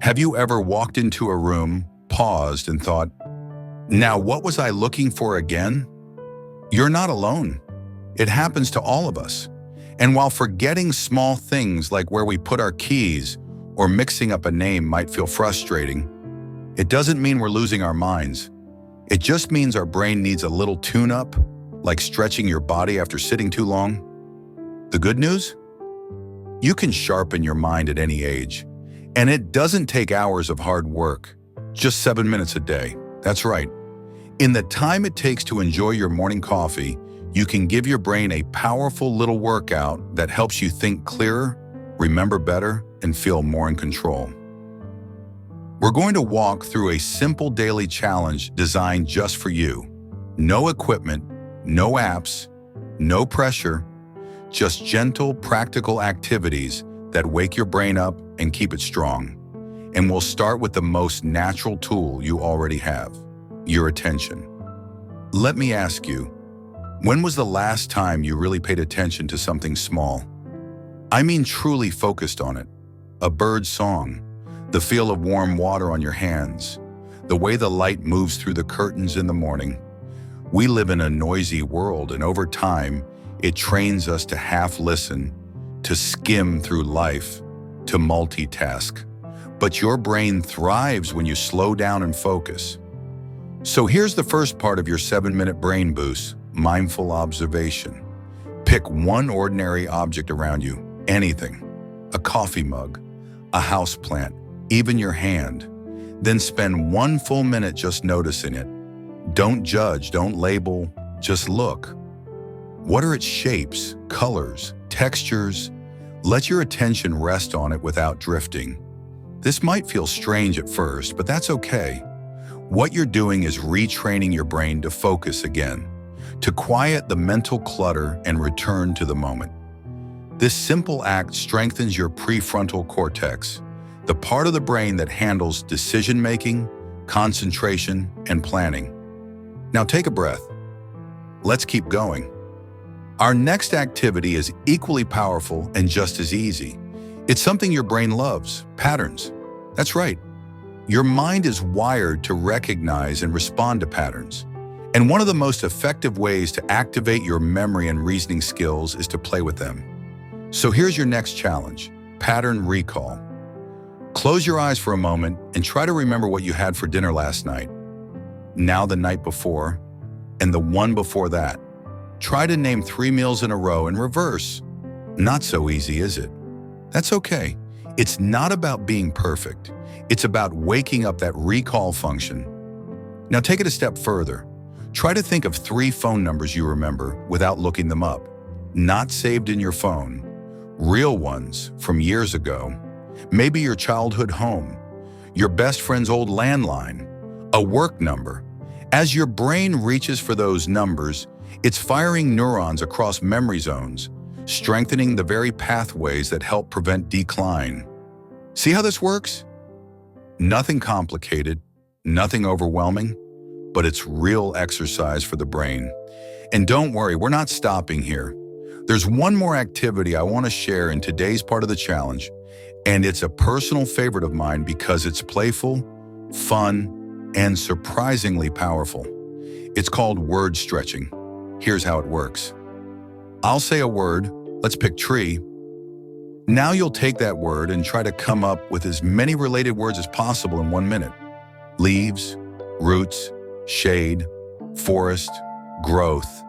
Have you ever walked into a room, paused, and thought, now what was I looking for again? You're not alone. It happens to all of us. And while forgetting small things like where we put our keys or mixing up a name might feel frustrating, it doesn't mean we're losing our minds. It just means our brain needs a little tune-up, like stretching your body after sitting too long. The good news? You can sharpen your mind at any age. And it doesn't take hours of hard work, just 7 minutes a day. That's right. In the time it takes to enjoy your morning coffee, you can give your brain a powerful little workout that helps you think clearer, remember better, and feel more in control. We're going to walk through a simple daily challenge designed just for you. No equipment, no apps, no pressure, just gentle, practical activities that wake your brain up and keep it strong. And we'll start with the most natural tool you already have, your attention. Let me ask you, when was the last time you really paid attention to something small? I mean truly focused on it. A bird's song, the feel of warm water on your hands, the way the light moves through the curtains in the morning. We live in a noisy world, and over time, it trains us to half listen, to skim through life, to multitask. But your brain thrives when you slow down and focus. So here's the first part of your 7-minute brain boost, mindful observation. Pick one ordinary object around you, anything, a coffee mug, a houseplant, even your hand. Then spend 1 full minute just noticing it. Don't judge, don't label, just look. What are its shapes, colors, textures? Let your attention rest on it without drifting. This might feel strange at first, but that's okay. What you're doing is retraining your brain to focus again, to quiet the mental clutter and return to the moment. This simple act strengthens your prefrontal cortex, the part of the brain that handles decision-making, concentration, and planning. Now take a breath. Let's keep going. Our next activity is equally powerful and just as easy. It's something your brain loves, patterns. That's right. Your mind is wired to recognize and respond to patterns. And one of the most effective ways to activate your memory and reasoning skills is to play with them. So here's your next challenge, pattern recall. Close your eyes for a moment and try to remember what you had for dinner last night, now the night before, and the one before that. Try to name 3 meals in a row in reverse. Not so easy, is it? That's okay. It's not about being perfect. It's about waking up that recall function. Now take it a step further. Try to think of 3 phone numbers you remember without looking them up. Not saved in your phone. Real ones from years ago. Maybe your childhood home, your best friend's old landline, a work number. As your brain reaches for those numbers, it's firing neurons across memory zones, strengthening the very pathways that help prevent decline. See how this works? Nothing complicated, nothing overwhelming, but it's real exercise for the brain. And don't worry, we're not stopping here. There's one more activity I want to share in today's part of the challenge, and it's a personal favorite of mine because it's playful, fun, and surprisingly powerful. It's called word stretching. Here's how it works. I'll say a word, let's pick tree. Now you'll take that word and try to come up with as many related words as possible in 1 minute. Leaves, roots, shade, forest, growth.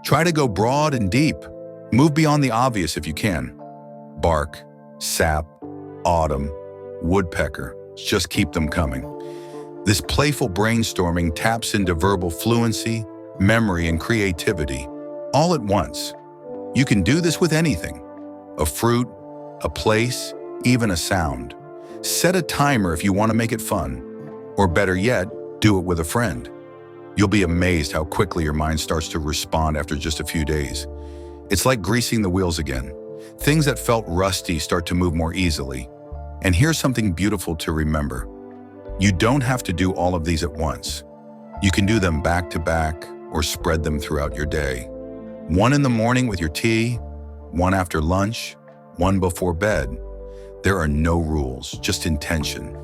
Try to go broad and deep. Move beyond the obvious if you can. Bark, sap, autumn, woodpecker. Just keep them coming. This playful brainstorming taps into verbal fluency, memory, and creativity, all at once. You can do this with anything. A fruit, a place, even a sound. Set a timer if you want to make it fun. Or better yet, do it with a friend. You'll be amazed how quickly your mind starts to respond after just a few days. It's like greasing the wheels again. Things that felt rusty start to move more easily. And here's something beautiful to remember. You don't have to do all of these at once. You can do them back to back or spread them throughout your day. 1 in the morning with your tea, 1 after lunch, 1 before bed. There are no rules, just intention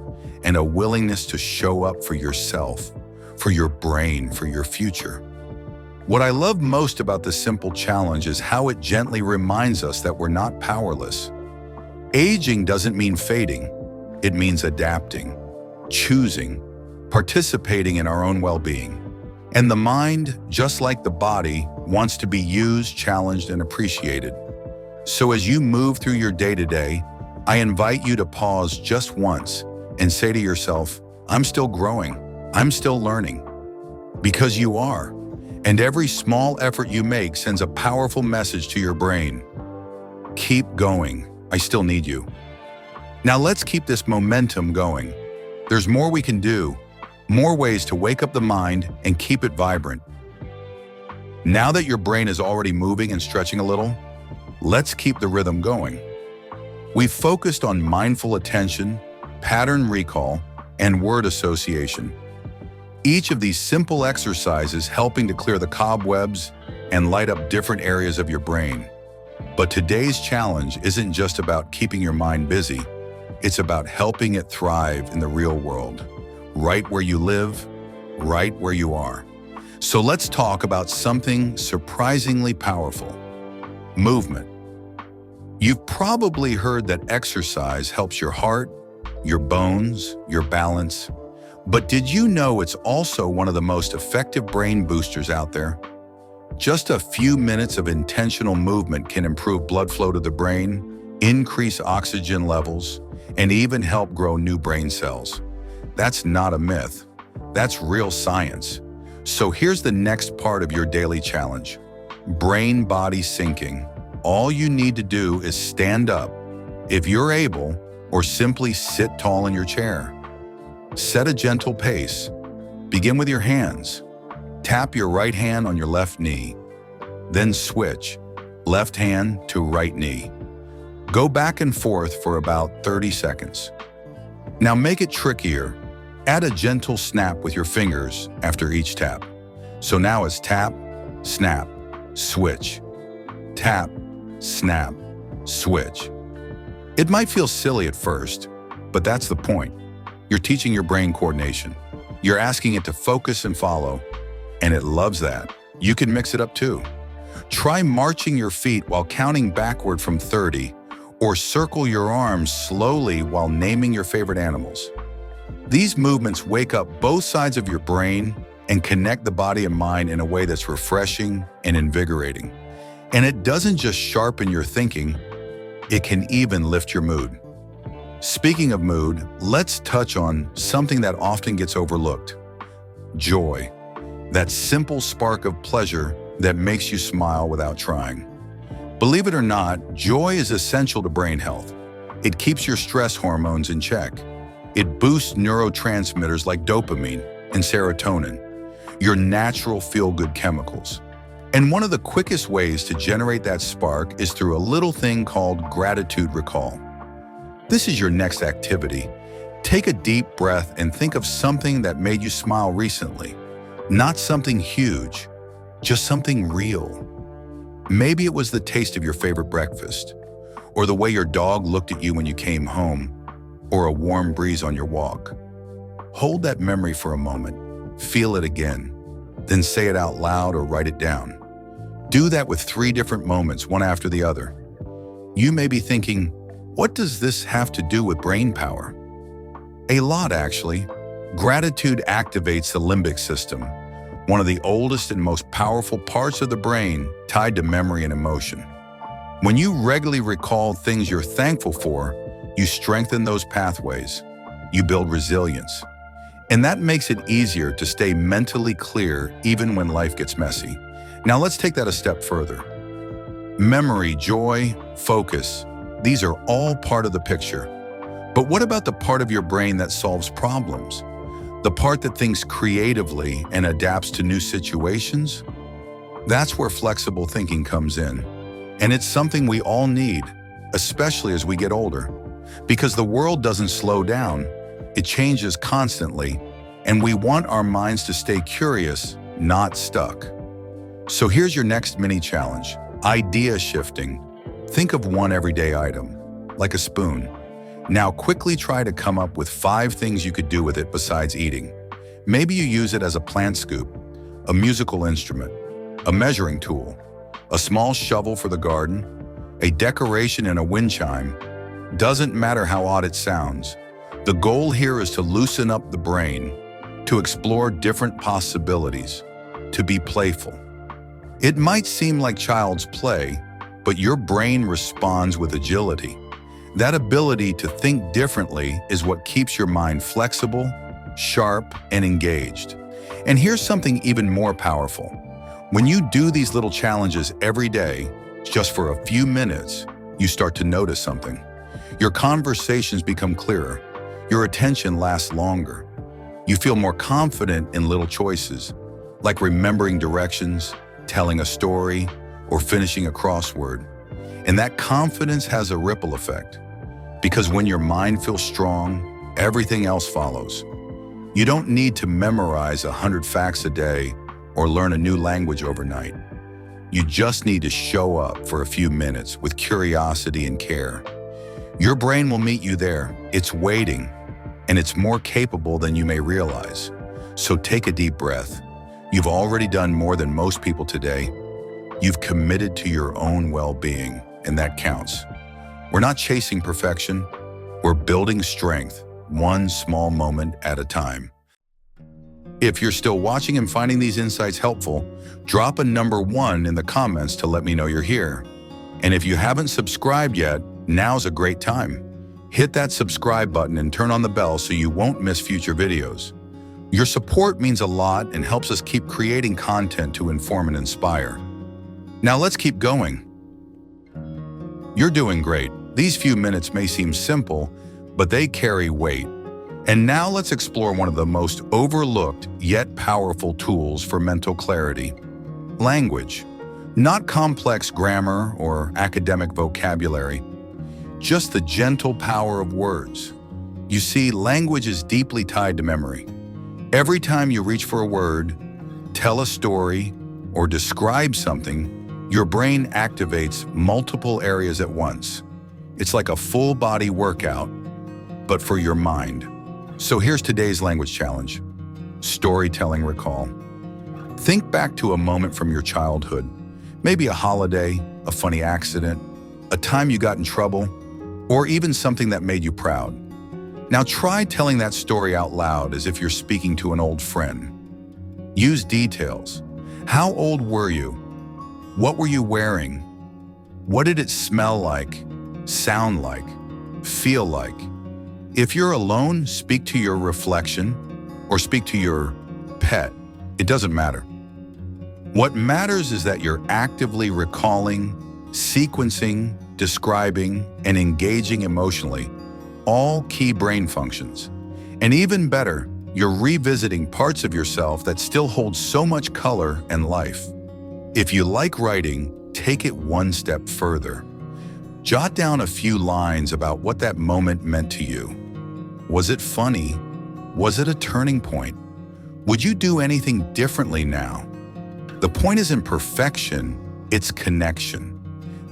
and a willingness to show up for yourself, for your brain, for your future. What I love most about this simple challenge is how it gently reminds us that we're not powerless. Aging doesn't mean fading. It means adapting, choosing, participating in our own well-being. And the mind, just like the body, wants to be used, challenged, and appreciated. So as you move through your day-to-day, I invite you to pause just once and say to yourself, I'm still growing, I'm still learning. Because you are. And every small effort you make sends a powerful message to your brain. Keep going, I still need you. Now let's keep this momentum going. There's more we can do, more ways to wake up the mind and keep it vibrant. Now that your brain is already moving and stretching a little, let's keep the rhythm going. We've focused on mindful attention, pattern recall, and word association. Each of these simple exercises helping to clear the cobwebs and light up different areas of your brain. But today's challenge isn't just about keeping your mind busy. It's about helping it thrive in the real world, right where you live, right where you are. So let's talk about something surprisingly powerful: movement. You've probably heard that exercise helps your heart, your bones, your balance. But did you know it's also one of the most effective brain boosters out there? Just a few minutes of intentional movement can improve blood flow to the brain, increase oxygen levels, and even help grow new brain cells. That's not a myth. That's real science. So here's the next part of your daily challenge: brain-body syncing. All you need to do is stand up, if you're able, or simply sit tall in your chair. Set a gentle pace. Begin with your hands. Tap your right hand on your left knee. Then switch, left hand to right knee. Go back and forth for about 30 seconds. Now make it trickier. Add a gentle snap with your fingers after each tap. So now it's tap, snap, switch. Tap, snap, switch. It might feel silly at first, but that's the point. You're teaching your brain coordination. You're asking it to focus and follow, and it loves that. You can mix it up too. Try marching your feet while counting backward from 30, or circle your arms slowly while naming your favorite animals. These movements wake up both sides of your brain and connect the body and mind in a way that's refreshing and invigorating. And it doesn't just sharpen your thinking, it can even lift your mood. Speaking of mood, let's touch on something that often gets overlooked: joy. That simple spark of pleasure that makes you smile without trying. Believe it or not, joy is essential to brain health. It keeps your stress hormones in check. It boosts neurotransmitters like dopamine and serotonin, your natural feel-good chemicals. And one of the quickest ways to generate that spark is through a little thing called gratitude recall. This is your next activity. Take a deep breath and think of something that made you smile recently. Not something huge, just something real. Maybe it was the taste of your favorite breakfast, or the way your dog looked at you when you came home, or a warm breeze on your walk. Hold that memory for a moment, feel it again, then say it out loud or write it down. Do that with 3 different moments, one after the other. You may be thinking, what does this have to do with brain power? A lot, actually. Gratitude activates the limbic system, one of the oldest and most powerful parts of the brain tied to memory and emotion. When you regularly recall things you're thankful for, you strengthen those pathways. You build resilience. And that makes it easier to stay mentally clear even when life gets messy. Now let's take that a step further. Memory, joy, focus, these are all part of the picture. But what about the part of your brain that solves problems? The part that thinks creatively and adapts to new situations? That's where flexible thinking comes in. And it's something we all need, especially as we get older. Because the world doesn't slow down, it changes constantly, and we want our minds to stay curious, not stuck. So here's your next mini challenge: idea shifting. Think of one everyday item, like a spoon. Now quickly try to come up with 5 things you could do with it besides eating. Maybe you use it as a plant scoop, a musical instrument, a measuring tool, a small shovel for the garden, a decoration in a wind chime. Doesn't matter how odd it sounds. The goal here is to loosen up the brain, to explore different possibilities, to be playful. It might seem like child's play, but your brain responds with agility. That ability to think differently is what keeps your mind flexible, sharp, and engaged. And here's something even more powerful. When you do these little challenges every day, just for a few minutes, you start to notice something. Your conversations become clearer. Your attention lasts longer. You feel more confident in little choices, like remembering directions, telling a story, or finishing a crossword. And that confidence has a ripple effect. Because when your mind feels strong, everything else follows. You don't need to memorize 100 facts a day or learn a new language overnight. You just need to show up for a few minutes with curiosity and care. Your brain will meet you there. It's waiting, and it's more capable than you may realize. So take a deep breath. You've already done more than most people today. You've committed to your own well-being, and that counts. We're not chasing perfection. We're building strength, one small moment at a time. If you're still watching and finding these insights helpful, drop a number 1 in the comments to let me know you're here. And if you haven't subscribed yet, now's a great time. Hit that subscribe button and turn on the bell so you won't miss future videos. Your support means a lot and helps us keep creating content to inform and inspire. Now let's keep going. You're doing great. These few minutes may seem simple, but they carry weight. And now let's explore one of the most overlooked yet powerful tools for mental clarity: language. Not complex grammar or academic vocabulary, just the gentle power of words. You see, language is deeply tied to memory. Every time you reach for a word, tell a story, or describe something, your brain activates multiple areas at once. It's like a full-body workout, but for your mind. So here's today's language challenge: storytelling recall. Think back to a moment from your childhood, maybe a holiday, a funny accident, a time you got in trouble, or even something that made you proud. Now try telling that story out loud as if you're speaking to an old friend. Use details. How old were you? What were you wearing? What did it smell like, sound like, feel like? If you're alone, speak to your reflection or speak to your pet. It doesn't matter. What matters is that you're actively recalling, sequencing, describing, and engaging emotionally, all key brain functions. And even better, you're revisiting parts of yourself that still hold so much color and life. If you like writing, take it one step further. Jot down a few lines about what that moment meant to you. Was it funny? Was it a turning point? Would you do anything differently now? The point isn't perfection, it's connection.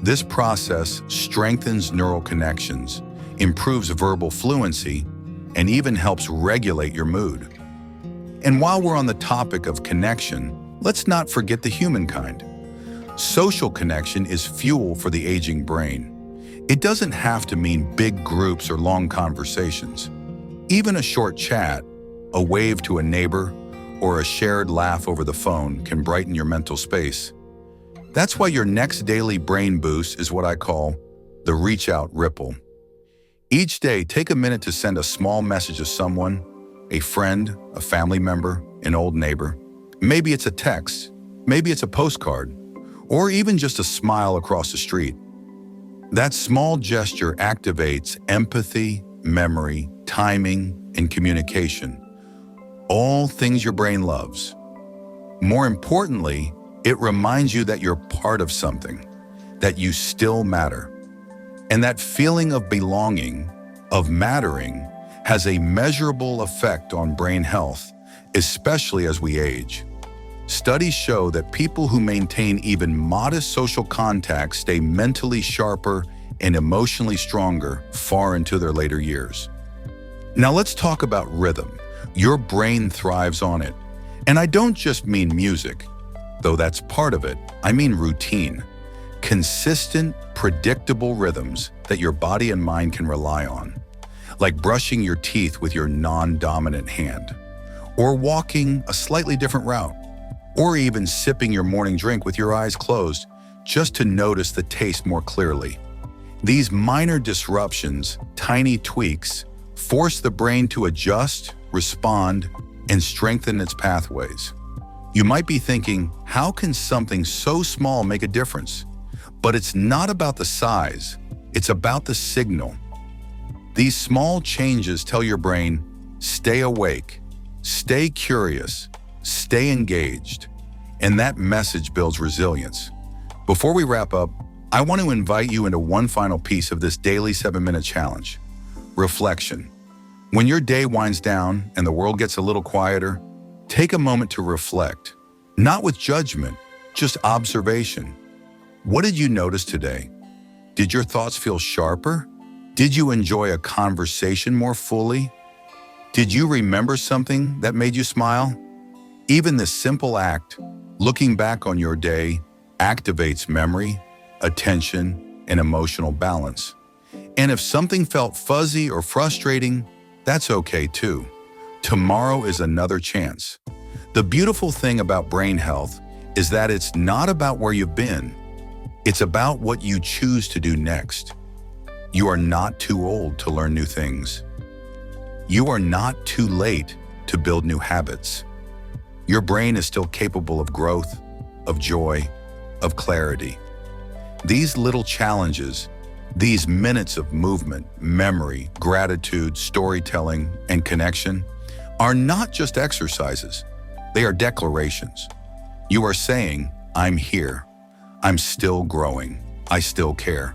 This process strengthens neural connections, improves verbal fluency, and even helps regulate your mood. And while we're on the topic of connection, let's not forget the human kind. Social connection is fuel for the aging brain. It doesn't have to mean big groups or long conversations. Even a short chat, a wave to a neighbor, or a shared laugh over the phone can brighten your mental space. That's why your next daily brain boost is what I call the reach out ripple. Each day, take a minute to send a small message to someone, a friend, a family member, an old neighbor. Maybe it's a text, maybe it's a postcard, or even just a smile across the street. That small gesture activates empathy, memory, timing, and communication. All things your brain loves. More importantly, it reminds you that you're part of something, that you still matter. And that feeling of belonging, of mattering, has a measurable effect on brain health, especially as we age. Studies show that people who maintain even modest social contact stay mentally sharper and emotionally stronger far into their later years. Now let's talk about rhythm. Your brain thrives on it. And I don't just mean music, though that's part of it. I mean routine. Consistent, predictable rhythms that your body and mind can rely on. Like brushing your teeth with your non-dominant hand, or walking a slightly different route, or even sipping your morning drink with your eyes closed just to notice the taste more clearly. These minor disruptions, tiny tweaks, force the brain to adjust, respond, and strengthen its pathways. You might be thinking, how can something so small make a difference? But it's not about the size, it's about the signal. These small changes tell your brain, stay awake, stay curious, stay engaged, and that message builds resilience. Before we wrap up, I want to invite you into one final piece of this daily 7-minute challenge: reflection. When your day winds down and the world gets a little quieter, take a moment to reflect, not with judgment, just observation. What did you notice today? Did your thoughts feel sharper? Did you enjoy a conversation more fully? Did you remember something that made you smile? Even this simple act, looking back on your day, activates memory, attention, and emotional balance. And if something felt fuzzy or frustrating, that's okay too. Tomorrow is another chance. The beautiful thing about brain health is that it's not about where you've been. It's about what you choose to do next. You are not too old to learn new things. You are not too late to build new habits. Your brain is still capable of growth, of joy, of clarity. These little challenges, these minutes of movement, memory, gratitude, storytelling, and connection are not just exercises. They are declarations. You are saying, I'm here. I'm still growing. I still care.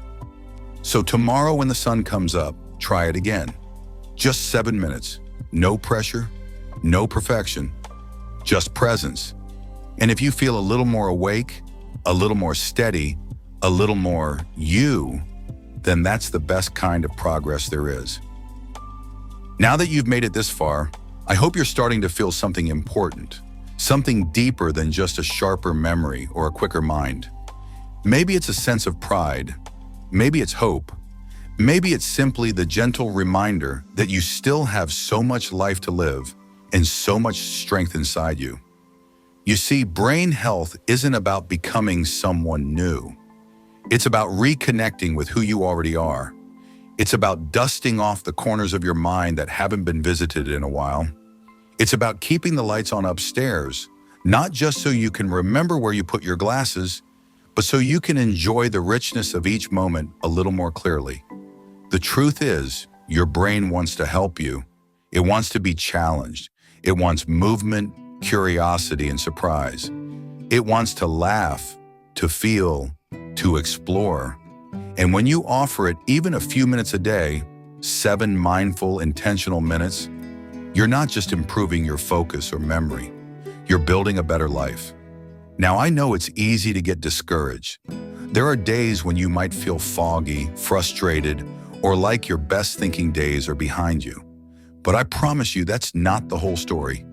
So tomorrow when the sun comes up, try it again. Just 7 minutes. No pressure, no perfection, just presence. And if you feel a little more awake, a little more steady, a little more you, then that's the best kind of progress there is. Now that you've made it this far, I hope you're starting to feel something important, something deeper than just a sharper memory or a quicker mind. Maybe it's a sense of pride. Maybe it's hope. Maybe it's simply the gentle reminder that you still have so much life to live and so much strength inside you. You see, brain health isn't about becoming someone new. It's about reconnecting with who you already are. It's about dusting off the corners of your mind that haven't been visited in a while. It's about keeping the lights on upstairs, not just so you can remember where you put your glasses, but so you can enjoy the richness of each moment a little more clearly. The truth is, your brain wants to help you. It wants to be challenged. It wants movement, curiosity, and surprise. It wants to laugh, to feel, to explore. And when you offer it even a few minutes a day, 7 mindful, intentional minutes, you're not just improving your focus or memory. You're building a better life. Now, I know it's easy to get discouraged. There are days when you might feel foggy, frustrated, or like your best thinking days are behind you. But I promise you that's not the whole story.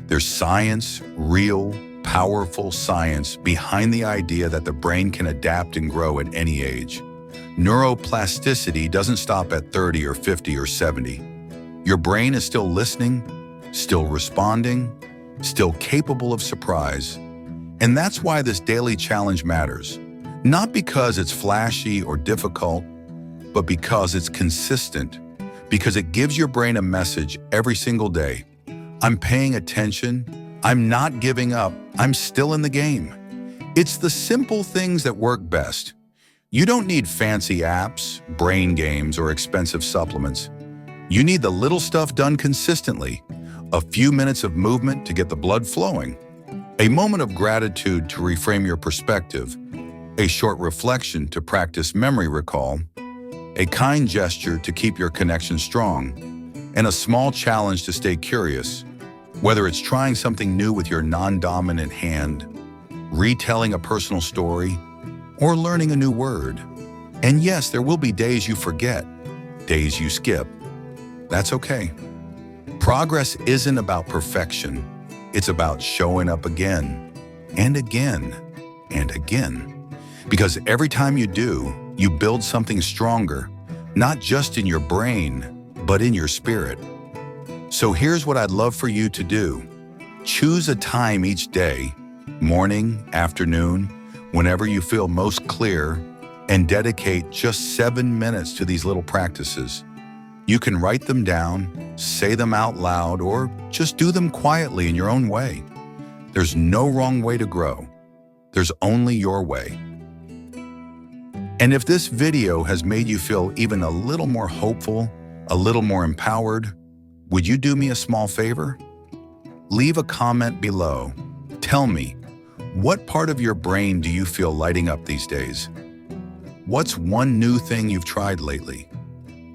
There's science, real, powerful science behind the idea that the brain can adapt and grow at any age. Neuroplasticity doesn't stop at 30 or 50 or 70. Your brain is still listening, still responding, still capable of surprise. And that's why this daily challenge matters. Not because it's flashy or difficult, but because it's consistent, because it gives your brain a message every single day. I'm paying attention. I'm not giving up. I'm still in the game. It's the simple things that work best. You don't need fancy apps, brain games, or expensive supplements. You need the little stuff done consistently. A few minutes of movement to get the blood flowing. A moment of gratitude to reframe your perspective. A short reflection to practice memory recall. A kind gesture to keep your connection strong. And a small challenge to stay curious. Whether it's trying something new with your non-dominant hand, retelling a personal story, or learning a new word. And yes, there will be days you forget, days you skip. That's okay. Progress isn't about perfection. It's about showing up again and again and again. Because every time you do, you build something stronger, not just in your brain, but in your spirit. So here's what I'd love for you to do. Choose a time each day, morning, afternoon, whenever you feel most clear, and dedicate just 7 minutes to these little practices. You can write them down, say them out loud, or just do them quietly in your own way. There's no wrong way to grow. There's only your way. And if this video has made you feel even a little more hopeful, a little more empowered, would you do me a small favor? Leave a comment below. Tell me, what part of your brain do you feel lighting up these days? What's one new thing you've tried lately?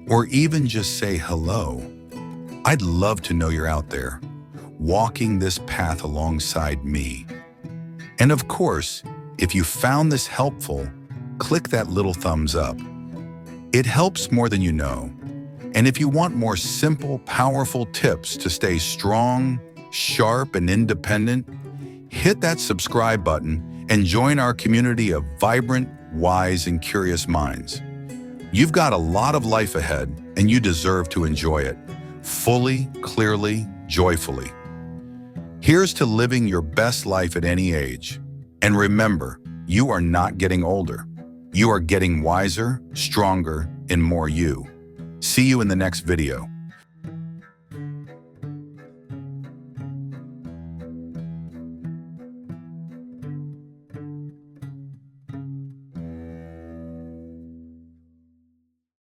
Or even just say hello. I'd love to know you're out there, walking this path alongside me. And of course, if you found this helpful, click that little thumbs up. It helps more than you know. And if you want more simple, powerful tips to stay strong, sharp, and independent, hit that subscribe button and join our community of vibrant, wise, and curious minds. You've got a lot of life ahead, and you deserve to enjoy it, fully, clearly, joyfully. Here's to living your best life at any age. And remember, you are not getting older. You are getting wiser, stronger, and more you. See you in the next video.